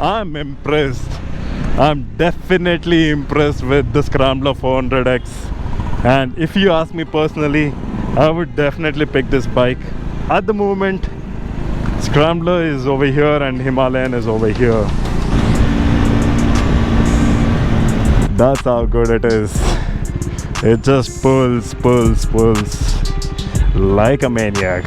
I'm impressed. I'm definitely impressed with the Scrambler 400X. And if you ask me personally, I would definitely pick this bike. At the moment, Scrambler is over here and Himalayan is over here. That's how good it is. It just pulls like a maniac.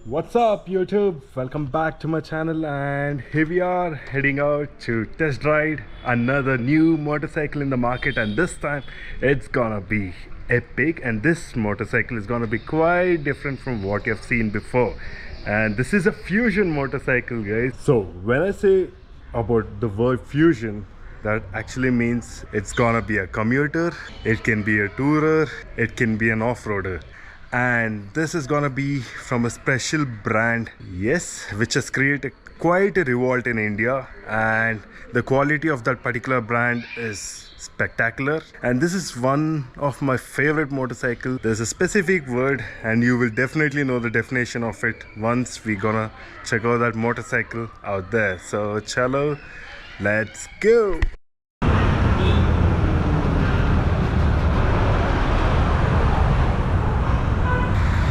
What's up YouTube? Welcome back to my channel, and here we are heading out to test ride another new motorcycle in the market, and this time it's gonna be epic. And this motorcycle is gonna be quite different from what you've seen before, and this is a fusion motorcycle, guys. So when I say about the word fusion, that actually means it's gonna be a commuter, it can be a tourer, it can be an off-roader. And this is gonna be from a special brand, yes, which has created quite a revolt in India, and the quality of that particular brand is spectacular. And this is one of my favorite motorcycles. There's a specific word and you will definitely know the definition of it once we gonna check out that motorcycle out there. So chalo, let's go.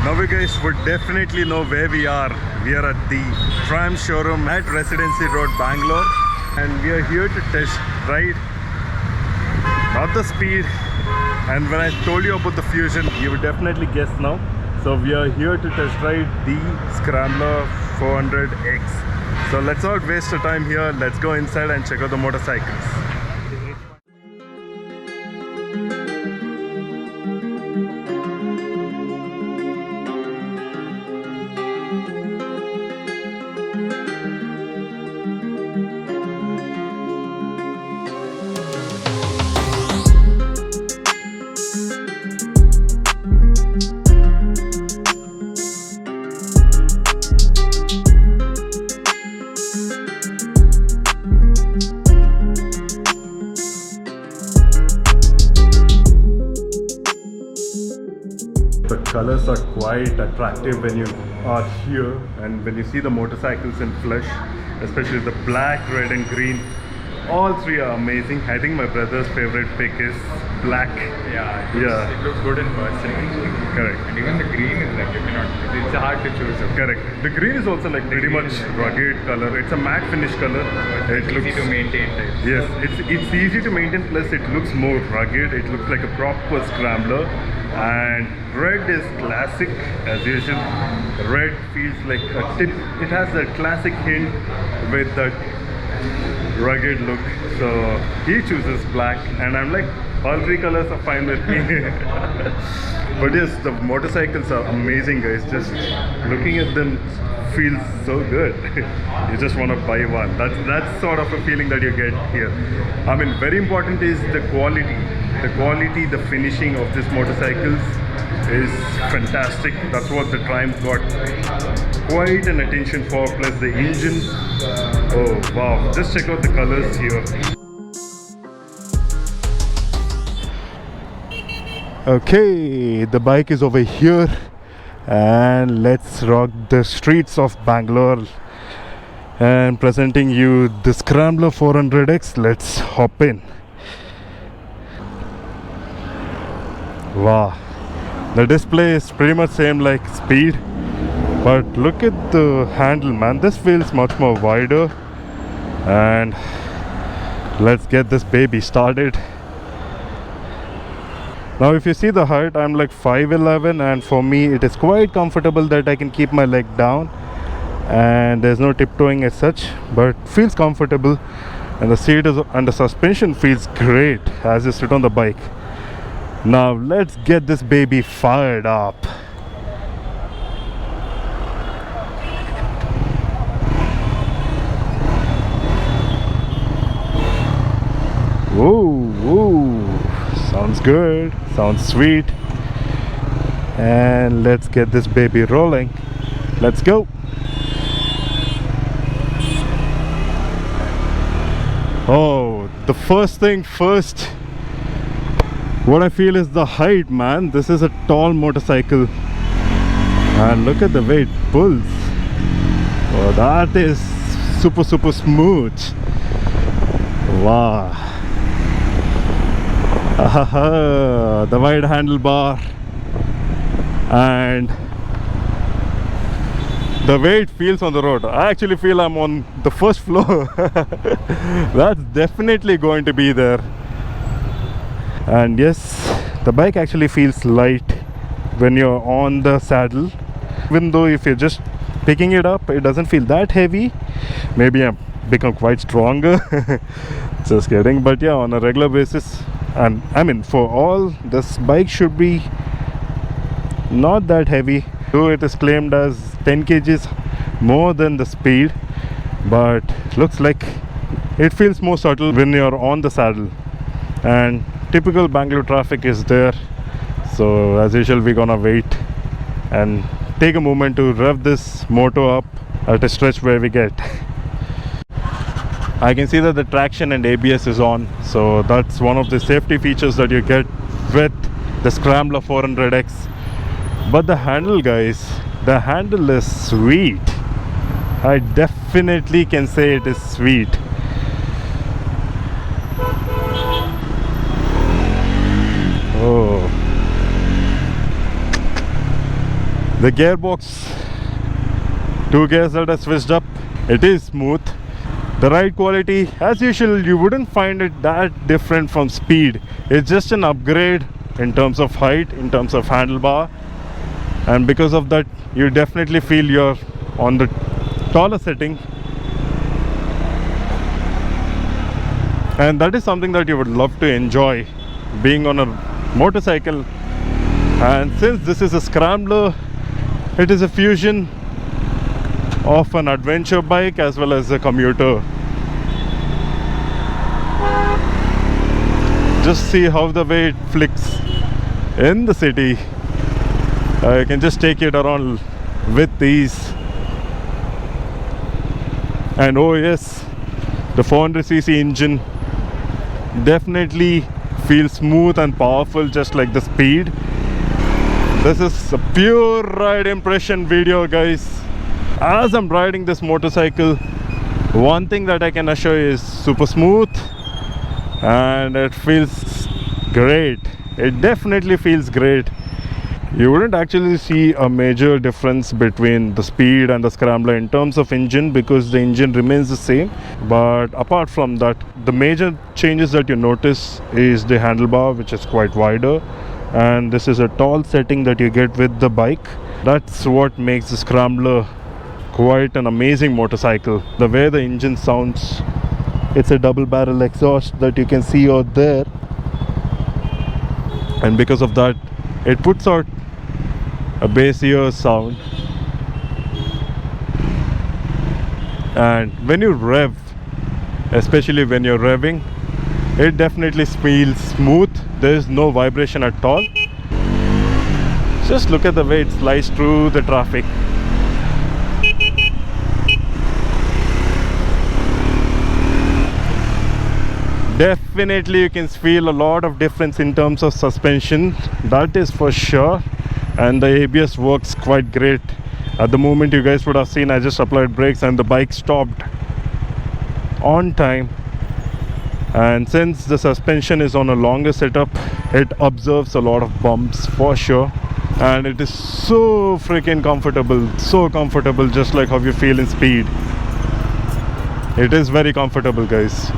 Now we guys would definitely know where we are. We are at the Triumph Showroom at Residency Road, Bangalore, and we are here to test ride, not the speed. And when I told you about the fusion, you would definitely guess now. So we are here to test ride the Scrambler 400X. So let's not waste our time here. Let's go inside and check out the motorcycles. The colors are quite attractive when you are here, and when you see the motorcycles in flesh, especially the black, red and green, all three are amazing. I think my brother's favorite pick is black. It looks good in person actually. Correct. And even the green is like, you cannot, it's hard to choose. Correct. The green is also like pretty much rugged color. It's a matte finish color. It looks easy to maintain. Yes, it's easy to maintain, plus it looks more rugged. It looks like a proper scrambler. And red is classic as usual. Red feels like a tip. It has that classic hint with that rugged look. So he chooses black, and I'm like, all three colors are fine with me. But yes, the motorcycles are amazing, guys. Just looking at them feels so good. You just want to buy one. That's sort of a feeling that you get here. I mean, very important is the quality. The finishing of these motorcycles is fantastic. That's what the Triumph got quite an attention for. Plus the engine. Oh wow! Just check out the colors here. Okay, the bike is over here, and let's rock the streets of Bangalore. And presenting you the Scrambler 400X. Let's hop in. Wow, the display is pretty much same like speed, but look at the handle, man. This feels much more wider. And let's get this baby started. Now if you see the height, I'm like 5'11", and for me it is quite comfortable that I can keep my leg down, and there's no tiptoeing as such, but feels comfortable. And the seat is, and the suspension feels great as you sit on the bike. Now let's get this baby fired up. Whoa, sounds good, sounds sweet. And let's get this baby rolling. Let's go. Oh, the first thing first, What I feel is the height, man. This is a tall motorcycle. And look at the way it pulls. Oh, that is super smooth. Wow. The wide handlebar and the way it feels on the road. I actually feel I'm on the first floor. That's definitely going to be there. And yes, the bike actually feels light when you're on the saddle. Even though if you're just picking it up, it doesn't feel that heavy. Maybe I'm become quite stronger. Just kidding. But yeah, on a regular basis, and I mean for all, this bike should be not that heavy, though it is claimed as 10 kgs more than the speed, but looks like it feels more subtle when you're on the saddle. And typical Bangalore traffic is there, so as usual we're gonna wait and take a moment to rev this moto up at a stretch where we get. I can see that the traction and ABS is on, so that's one of the safety features that you get with the Scrambler 400X. But the handle, guys, the handle is sweet. I definitely can say it is sweet. Oh, the gearbox, 2 gears that are switched up, it is smooth. The ride quality, as usual, you wouldn't find it that different from speed. It's just an upgrade in terms of height, in terms of handlebar, and because of that you definitely feel you're on the taller setting, and that is something that you would love to enjoy, being on a motorcycle. And since this is a Scrambler, it is a fusion of an adventure bike as well as a commuter. Just see how the way it flicks in the city. You can just take it around with these. And oh yes, the 400cc engine definitely feels smooth and powerful, just like the speed. This is a pure ride impression video, guys. As I'm riding this motorcycle, one thing that I can assure you is super smooth, and it feels great. It definitely feels great. You wouldn't actually see a major difference between the speed and the Scrambler in terms of engine, because the engine remains the same. But apart from that, the major changes that you notice is the handlebar, which is quite wider, and this is a tall setting that you get with the bike. That's what makes the Scrambler quite an amazing motorcycle. The way the engine sounds, it's a double barrel exhaust that you can see out there, and because of that it puts out a bassier sound. And when you rev, especially when you're revving, it definitely feels smooth. There is no vibration at all. Just look at the way it slides through the traffic. Definitely you can feel a lot of difference in terms of suspension, that is for sure. And the ABS works quite great. At the moment, you guys would have seen I just applied brakes and the bike stopped on time. And since the suspension is on a longer setup, it observes a lot of bumps for sure. And it is so freaking comfortable, so comfortable, just like how you feel in speed. It is very comfortable, guys.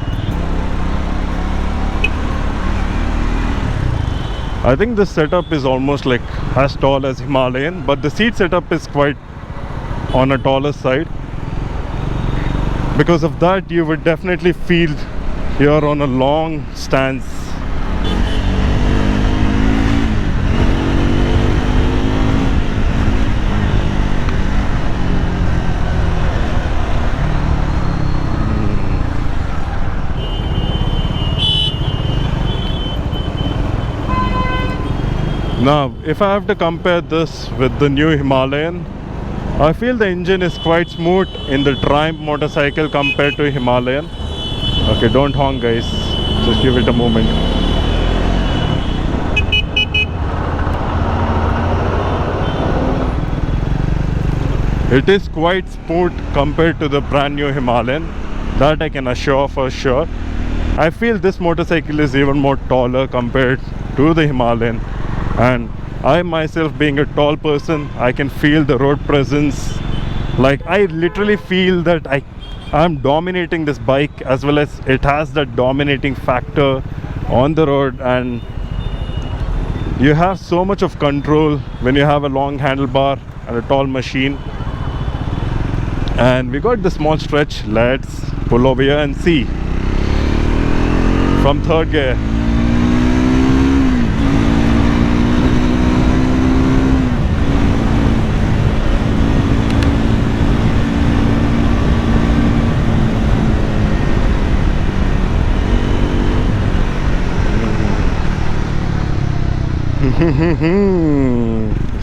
I think this setup is almost like as tall as Himalayan, but the seat setup is quite on a taller side. Because of that, you would definitely feel you're on a long stance. Now, if I have to compare this with the new Himalayan, I feel the engine is quite smooth in the Triumph motorcycle compared to Himalayan. Okay, don't honk, guys. Just give it a moment. It is quite sport compared to the brand new Himalayan, that I can assure for sure. I feel this motorcycle is even more taller compared to the Himalayan, and I myself being a tall person, I can feel the road presence. Like I literally feel that I'm dominating this bike, as well as it has that dominating factor on the road, and you have so much of control when you have a long handlebar and a tall machine. And we got the small stretch. Let's pull over here and see from third gear.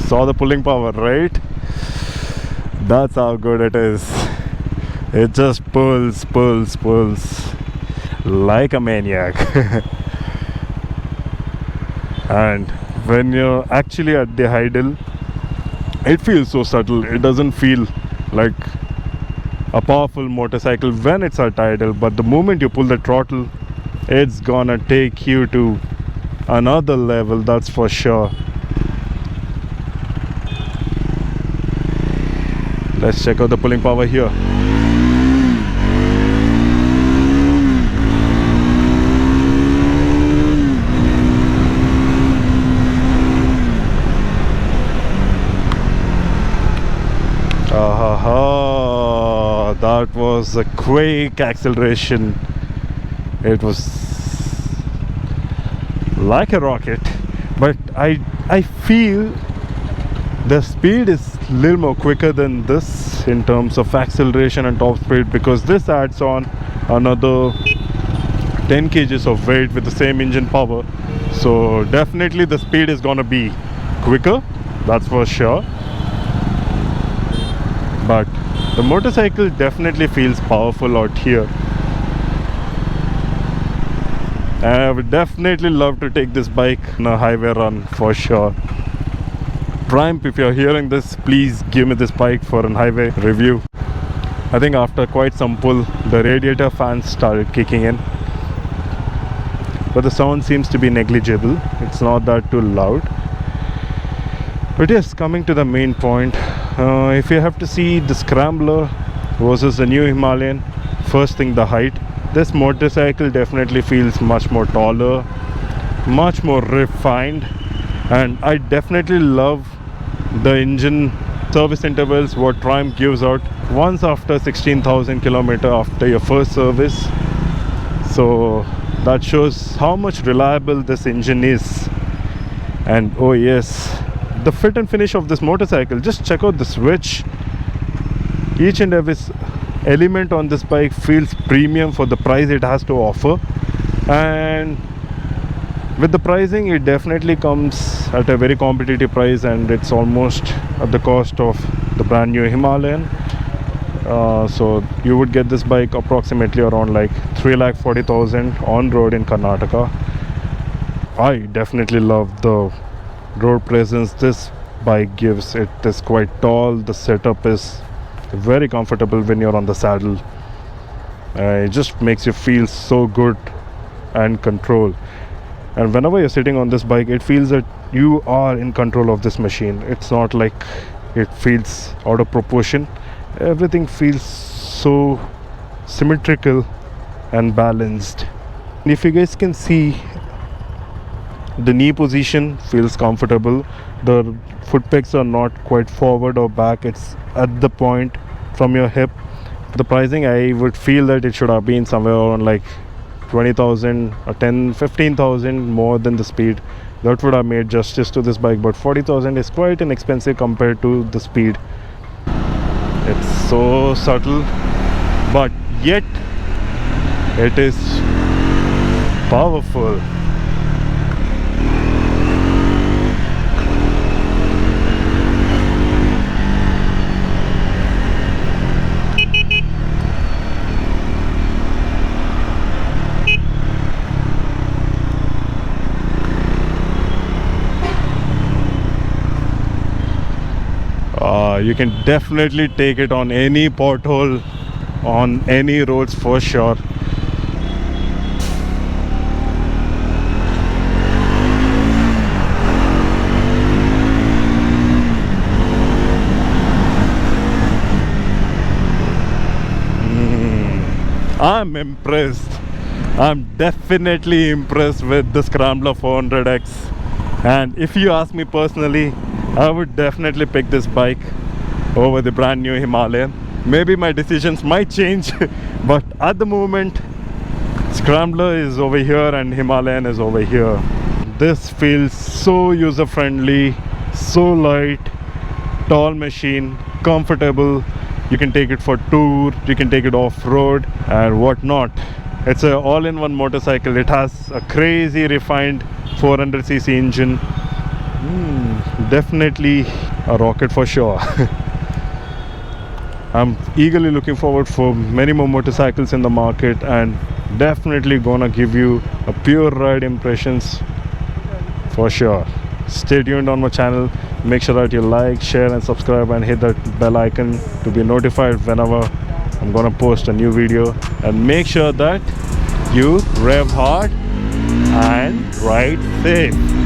Saw the pulling power, right? That's how good it is. It just pulls like a maniac. And when you're actually at the idle, it feels so subtle. It doesn't feel like a powerful motorcycle when it's at idle, but the moment you pull the throttle, it's gonna take you to another level, that's for sure. Let's check out the pulling power here. That was a quick acceleration. It was like a rocket, but I feel the speed is a little more quicker than this in terms of acceleration and top speed, because this adds on another 10 kgs of weight with the same engine power. So definitely the speed is gonna be quicker, that's for sure. But the motorcycle definitely feels powerful out here. And I would definitely love to take this bike on a highway run for sure. Triumph, if you're hearing this, please give me this bike for a highway review. I think after quite some pull, the radiator fans started kicking in, but the sound seems to be negligible. It's not that too loud. But yes, coming to the main point, if you have to see the Scrambler versus the new Himalayan, first thing, the height. This motorcycle definitely feels much more taller, much more refined, and I definitely love the engine service intervals what Triumph gives out once after 16,000 kilometers after your first service. So that shows how much reliable this engine is. And oh yes, the fit and finish of this motorcycle, just check out the switch. Each and every element on this bike feels premium for the price it has to offer, and with the pricing it definitely comes at a very competitive price, and it's almost at the cost of the brand new Himalayan. So you would get this bike approximately around like 3,40,000 on road in Karnataka. I definitely love the road presence this bike gives. It is quite tall, the setup is very comfortable when you're on the saddle. It just makes you feel so good and control, and whenever you're sitting on this bike, it feels that you are in control of this machine. It's not like it feels out of proportion. Everything feels so symmetrical and balanced. If you guys can see, the knee position feels comfortable. The foot pegs are not quite forward or back, it's at the point from your hip. The pricing, I would feel that it should have been somewhere around like 20,000 or 15,000 more than the speed. That would have made justice to this bike, but 40,000 is quite inexpensive compared to the speed. It's so subtle, but yet it is powerful. You can definitely take it on any pothole, on any roads for sure. I'm impressed. I'm definitely impressed with the Scrambler 400X. And if you ask me personally, I would definitely pick this bike over the brand new Himalayan. Maybe my decisions might change, but at the moment, Scrambler is over here and Himalayan is over here. This feels so user friendly, so light, tall machine, comfortable. You can take it for tour, you can take it off-road and whatnot. It's an all-in-one motorcycle. It has a crazy refined 400cc engine. Definitely a rocket for sure. I'm eagerly looking forward for many more motorcycles in the market, and definitely gonna give you a pure ride impressions for sure. Stay tuned on my channel. Make sure that you like, share and subscribe and hit that bell icon to be notified whenever I'm gonna post a new video. And make sure that you rev hard and ride safe.